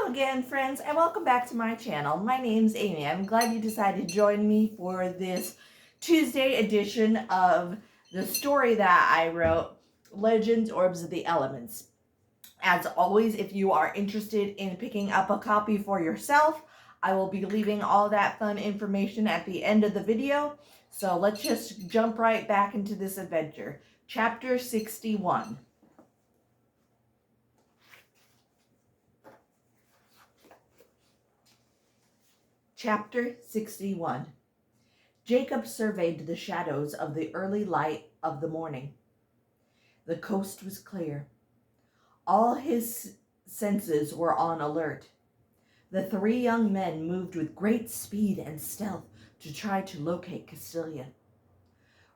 again, friends, and welcome back to my channel. My name's Amy. I'm glad you decided to join me for this Tuesday edition of the story that I wrote, Legends Orbs of the Elements. As always, if you are interested in picking up a copy for yourself, I will be leaving all that fun information at the end of the video. So let's just jump right back into this adventure. Chapter 61. Chapter 61. Jacob surveyed the shadows of the early light of the morning. The coast was clear. All his senses were on alert. The three young men moved with great speed and stealth to try to locate Castilia.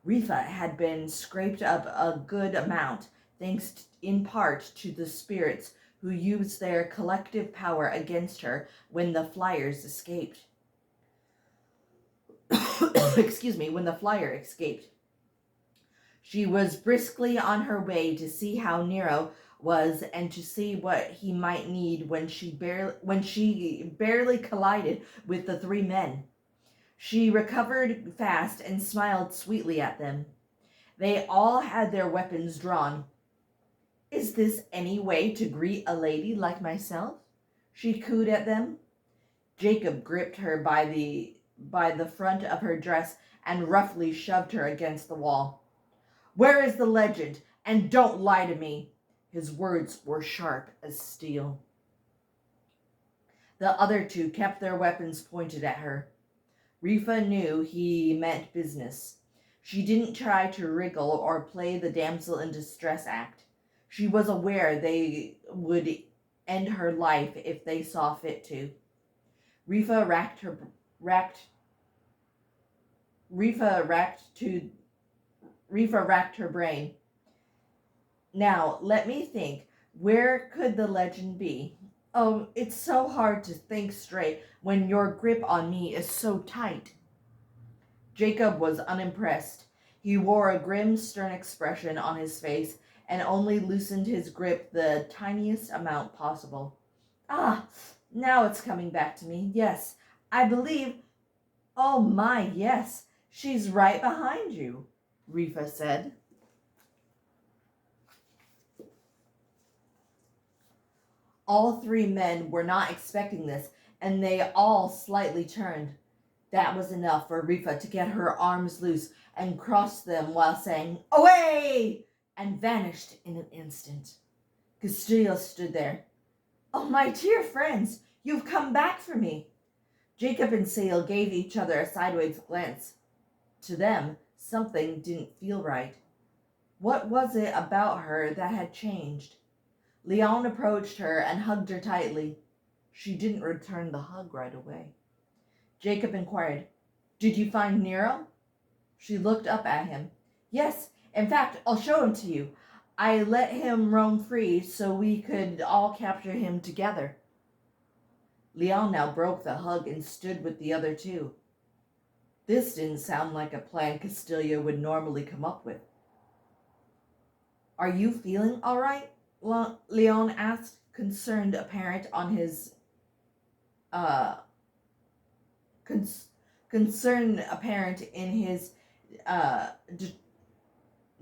Rifa had been scraped up a good amount, thanks in part to the spirits who used their collective power against her when the flyers escaped. When the flyer escaped. She was briskly on her way to see how Nero was and to see what he might need when she barely collided with the three men. She recovered fast and smiled sweetly at them. They all had their weapons drawn. "Is this any way to greet a lady like myself?" she cooed at them. Jacob gripped her by the front of her dress and roughly shoved her against the wall. "Where is the legend? And don't lie to me." His words were sharp as steel. The other two kept their weapons pointed at her. Rifa knew he meant business. She didn't try to wriggle or play the damsel in distress act. She was aware they would end her life if they saw fit to. Rifa racked her brain. "Now, let me think. Where could the legend be? Oh, it's so hard to think straight when your grip on me is so tight." Jacob was unimpressed. He wore a grim, stern expression on his face and only loosened his grip the tiniest amount possible. "Ah, now it's coming back to me. Yes, I believe... Oh my, yes, she's right behind you," Rifa said. All three men were not expecting this, and they all slightly turned. That was enough for Rifa to get her arms loose and cross them while saying, "Away!" and vanished in an instant. Castilia stood there. "Oh, my dear friends, you've come back for me." Jacob and Sale gave each other a sideways glance. To them, something didn't feel right. What was it about her that had changed? Leon approached her and hugged her tightly. She didn't return the hug right away. Jacob inquired, "Did you find Nero?" She looked up at him. "Yes, in fact, I'll show him to you. I let him roam free so we could all capture him together." Leon now broke the hug and stood with the other two. This didn't sound like a plan Castilia would normally come up with. "Are you feeling all right?" Leon asked, concern apparent in his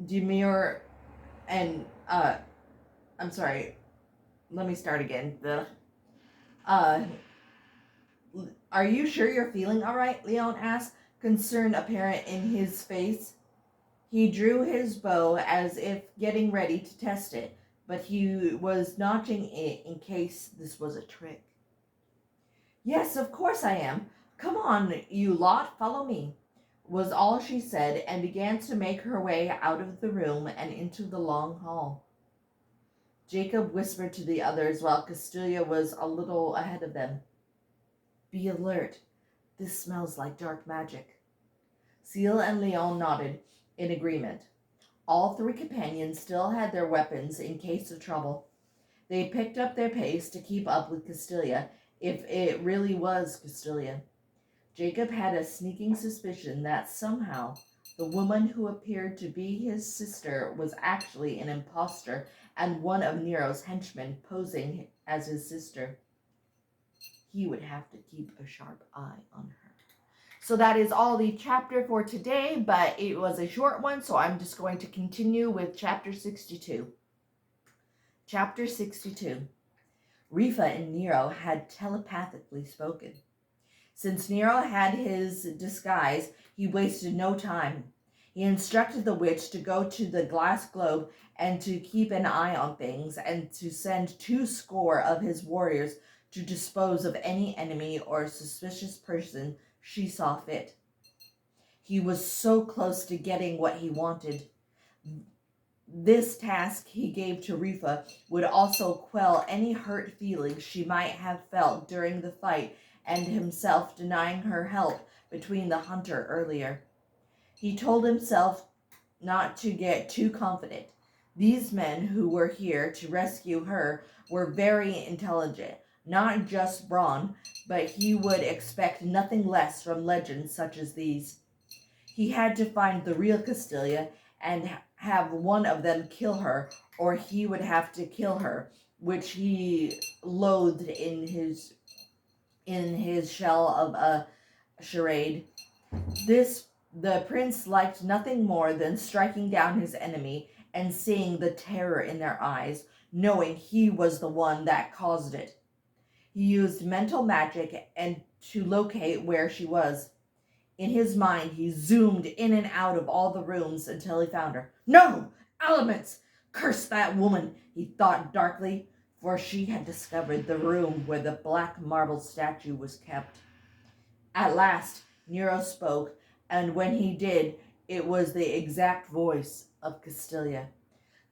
demure and I'm sorry. Let me start again. "Are you sure you're feeling all right?" Leon asked, concern apparent in his face. He drew his bow as if getting ready to test it, but he was notching it in case this was a trick. "Yes, of course I am. Come on, you lot, follow me," was all she said, and began to make her way out of the room and into the long hall. Jacob whispered to the others while Castilia was a little ahead of them. "Be alert. This smells like dark magic." Seal and Leon nodded in agreement. All three companions still had their weapons in case of trouble. They picked up their pace to keep up with Castilia, if it really was Castilia. Jacob had a sneaking suspicion that somehow the woman who appeared to be his sister was actually an impostor and one of Nero's henchmen posing as his sister. he would have to keep a sharp eye on her. So that is all the chapter for today, but it was a short one, so I'm just going to continue with chapter 62. Chapter 62. Rifa and Nero had telepathically spoken. Since Nero had his disguise, he wasted no time. He instructed the witch to go to the glass globe and to keep an eye on things, and to send 20 of his warriors to dispose of any enemy or suspicious person she saw fit. He was so close to getting what he wanted. This task he gave to Rifa would also quell any hurt feelings she might have felt during the fight and himself denying her help between the hunter earlier. He told himself not to get too confident. These men who were here to rescue her were very intelligent, not just brawn, but he would expect nothing less from legends such as these. He had to find the real Castilia and have one of them kill her, or he would have to kill her, which he loathed in his shell of a charade. The prince liked nothing more than striking down his enemy and seeing the terror in their eyes, knowing he was the one that caused it. He used mental magic and to locate where she was. In his mind, he zoomed in and out of all the rooms until he found her. No! Elements! Curse that woman, he thought darkly, for she had discovered the room where the black marble statue was kept. At last, Nero spoke, and when he did, it was the exact voice of Castilia.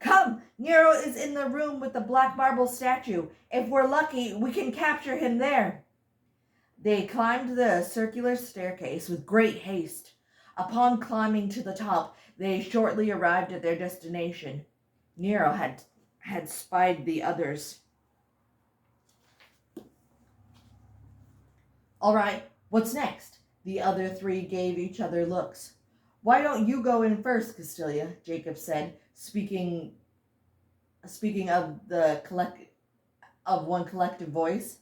Come! Nero is in the room with the black marble statue. If we're lucky, we can capture him there. They climbed the circular staircase with great haste. Upon climbing to the top, they shortly arrived at their destination. Nero had spied the others. All right, what's next? The other three gave each other looks. Why don't you go in first, Castilia? Jacob said, speaking of one collective voice.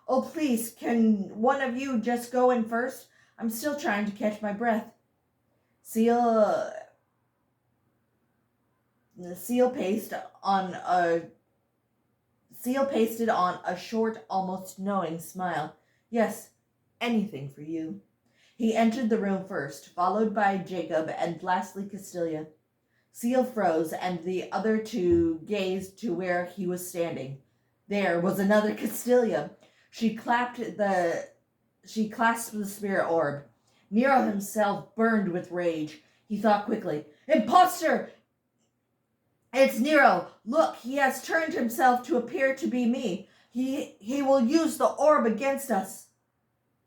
Oh, please, can one of you just go in first? I'm still trying to catch my breath. Seal pasted on a short, almost knowing smile. Yes, anything for you. He entered the room first, followed by Jacob and lastly Castilia. Seal froze, and the other two gazed to where he was standing. There was another Castilia. She clasped the spirit orb. Nero himself burned with rage. He thought quickly, Imposter! It's Nero! Look, he has turned himself to appear to be me. He will use the orb against us.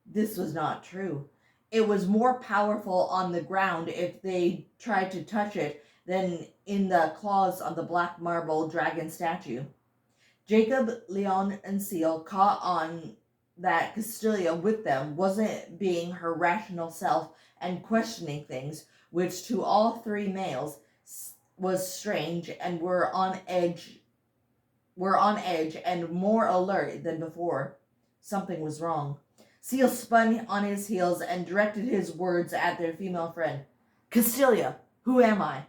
This was not true. It was more powerful on the ground if they tried to touch it than in the claws of the black marble dragon statue. Jacob, Leon, and Seal caught on that Castilia with them wasn't being her rational self and questioning things, which to all three males was strange, and were on edge and more alert than before. Something was wrong. Seal spun on his heels and directed his words at their female friend. Castilia, who am I?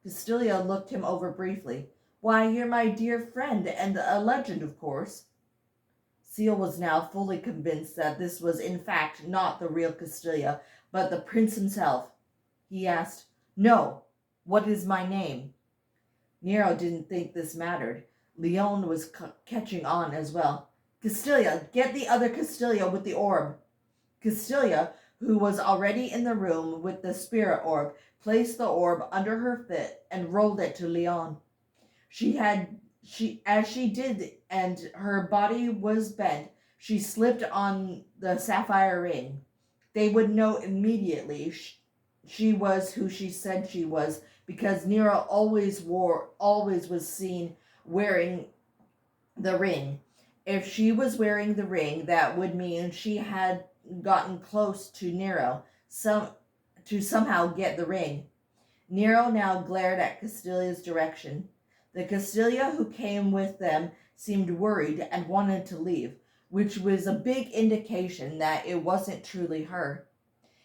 Castilia looked him over briefly. Why, you're my dear friend and a legend, of course. Seal was now fully convinced that this was in fact not the real Castilia, but the prince himself. He asked, No, what is my name? Nero didn't think this mattered. Leon was catching on as well. Castilia, get the other Castilia with the orb. Castilia, who was already in the room with the spirit orb, placed the orb under her foot and rolled it to Leon. As she did, and her body was bent, she slipped on the sapphire ring. They would know immediately she was who she said she was, because Nero always was seen wearing the ring. If she was wearing the ring, that would mean she had gotten close to Nero to somehow get the ring. Nero now glared at Castilia's direction. The Castilia who came with them seemed worried and wanted to leave. which was a big indication that it wasn't truly her.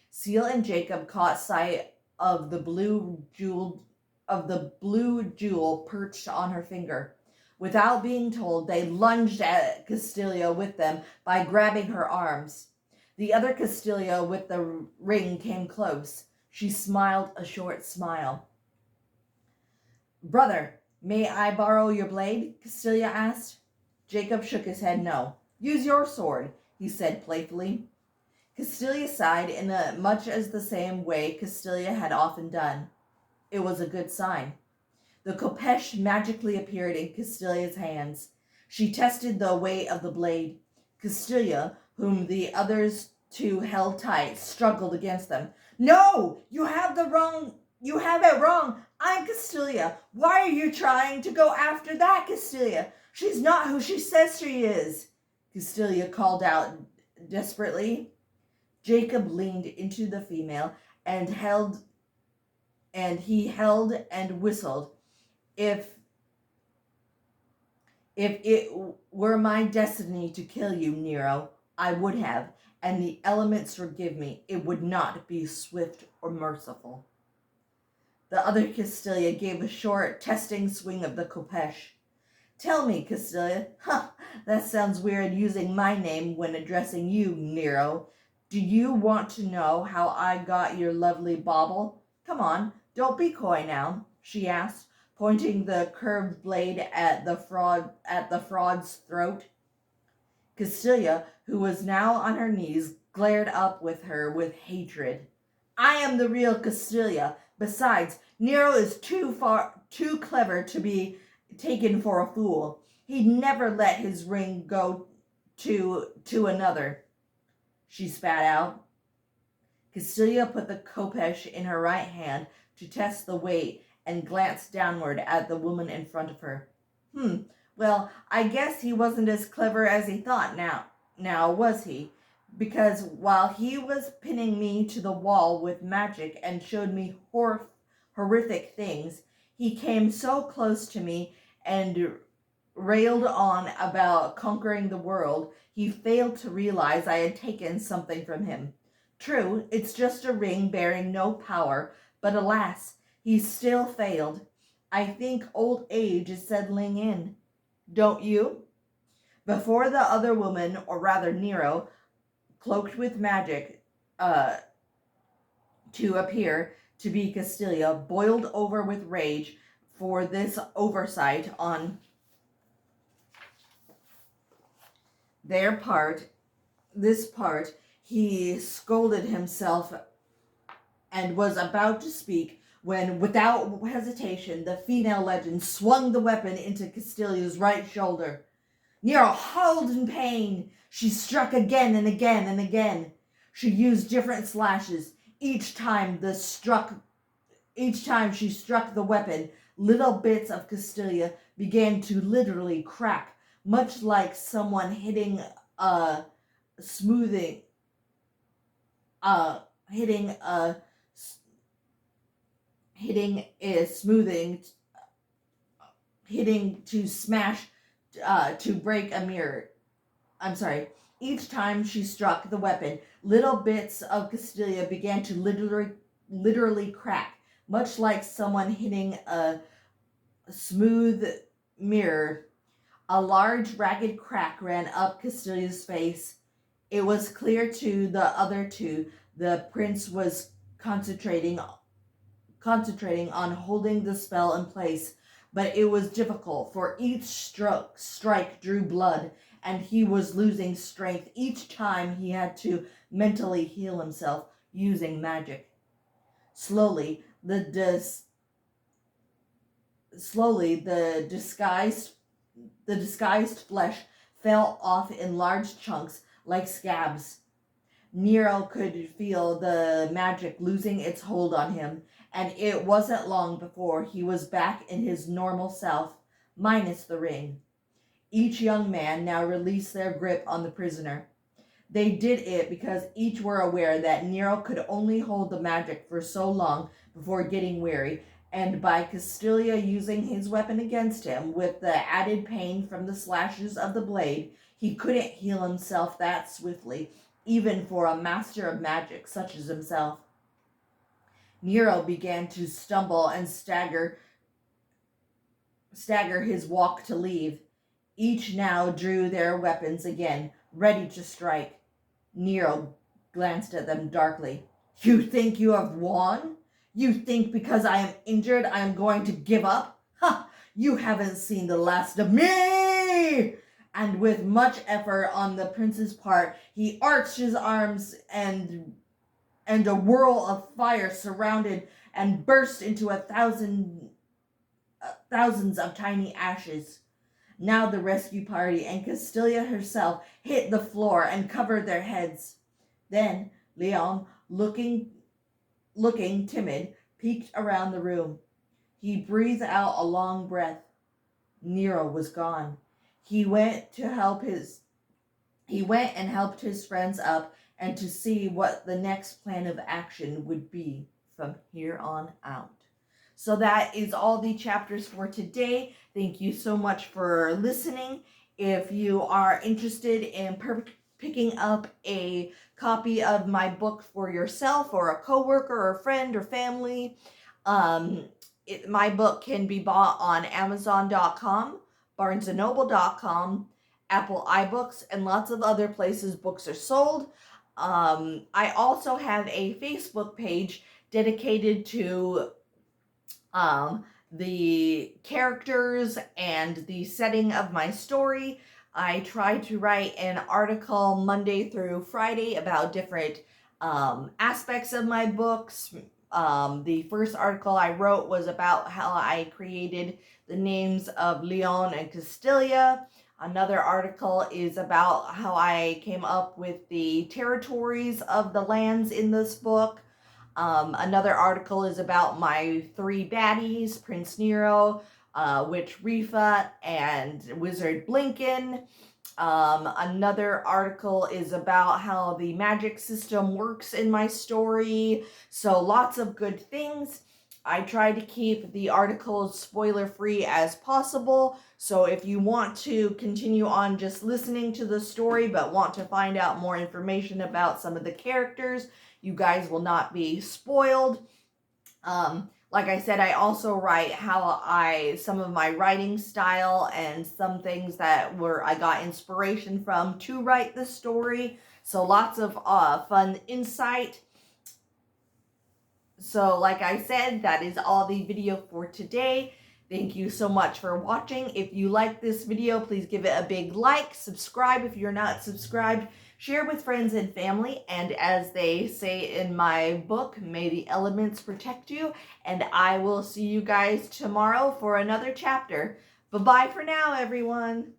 Seal and Jacob caught sight of the blue jewel perched on her finger. Without being told, they lunged at Castilia with them by grabbing her arms. The other Castilia with the ring came close. She smiled a short smile. "Brother, may I borrow your blade?" Castilia asked. Jacob shook his head no. "Use your sword," he said playfully. Castilia sighed in much as the same way Castilia had often done. It was a good sign. The khopesh magically appeared in Castilia's hands. She tested the weight of the blade. Castilia, whom the others two held tight, struggled against them. "No! You have it wrong! I'm Castilia! Why are you trying to go after that Castilia? She's not who she says she is!" Castilia called out desperately. Jacob leaned into the female and he held and whistled. If it were my destiny to kill you, Nero, I would have, and the elements forgive me. It would not be swift or merciful. The other Castilia gave a short, testing swing of the khopesh. "Tell me, Castilia." "Huh, that sounds weird using my name when addressing you, Nero. Do you want to know how I got your lovely bauble? Come on, don't be coy now," she asked, pointing the curved blade at the fraud's throat. Castilia, who was now on her knees, glared up with her with hatred. "I am the real Castilia. Besides, Nero is too clever to be taken for a fool. He'd never let his ring go to another." She spat out. Castilia put the khopesh in her right hand to test the weight and glanced downward at the woman in front of her. Well, I guess he wasn't as clever as he thought now, was he? Because while he was pinning me to the wall with magic and showed me horrific things, he came so close to me and railed on about conquering the world, he failed to realize I had taken something from him. True, it's just a ring bearing no power, but alas, he still failed. I think old age is settling in. Don't you? Before the other woman, or rather Nero, cloaked with magic, to appear to be Castilia, boiled over with rage for this oversight on this part, he scolded himself and was about to speak when, without hesitation, the female legend swung the weapon into Castilia's right shoulder. Nero howled in pain. She struck again and again and again. She used different slashes. Each time she struck the weapon, little bits of Castilia began to literally crack, much like someone hitting a smoothing to smash to break a mirror. Each time she struck the weapon, little bits of Castilia began to literally crack, much like someone hitting a smooth mirror. A large, ragged crack ran up Castilia's face. It was clear to the other two the prince was concentrating on holding the spell in place, but it was difficult, for each strike drew blood, and he was losing strength each time he had to mentally heal himself using magic. Slowly, the disguised flesh fell off in large chunks like scabs. Nero could feel the magic losing its hold on him, and it wasn't long before he was back in his normal self, minus the ring. Each young man now released their grip on the prisoner. They did it because each were aware that Nero could only hold the magic for so long before getting weary, and by Castilia using his weapon against him, with the added pain from the slashes of the blade, He couldn't heal himself that swiftly, even for a master of magic such as himself. Nero began to stumble and stagger his walk to leave. Each now drew their weapons again, ready to strike. Nero glanced at them darkly. You think you have won? You think because I am injured I am going to give up? Ha! You haven't seen the last of me! And with much effort on the prince's part, he arched his arms and a whirl of fire surrounded and burst into thousands of tiny ashes. Now the rescue party and Castilia herself hit the floor and covered their heads. Then Leon, looking timid, peeked around the room. He breathed out a long breath. Nero was gone. He went and helped his friends up and to see what the next plan of action would be from here on out. So that is all the chapters for today. Thank you so much for listening. If you are interested in picking up a copy of my book for yourself or a coworker or a friend or family, my book can be bought on Amazon.com, BarnesandNoble.com, Apple iBooks, and lots of other places books are sold. I also have a Facebook page dedicated to the characters and the setting of my story. I try to write an article Monday through Friday about different aspects of my books. The first article I wrote was about how I created the names of Leon and Castilia. Another article is about how I came up with the territories of the lands in this book. Another article is about my three baddies, Prince Nero, Witch Rifa, and Wizard Blinken. Another article is about how the magic system works in my story. So lots of good things. I try to keep the articles spoiler-free as possible. So if you want to continue on just listening to the story but want to find out more information about some of the characters, you guys will not be spoiled. Like I said, I also write some of my writing style and some things that I got inspiration from to write the story. So lots of fun insight. So like I said, that is all the video for today. Thank you so much for watching. If you like this video, please give it a big like, subscribe if you're not subscribed, share with friends and family, and as they say in my book, may the elements protect you, and I will see you guys tomorrow for another chapter. Bye-bye for now, everyone.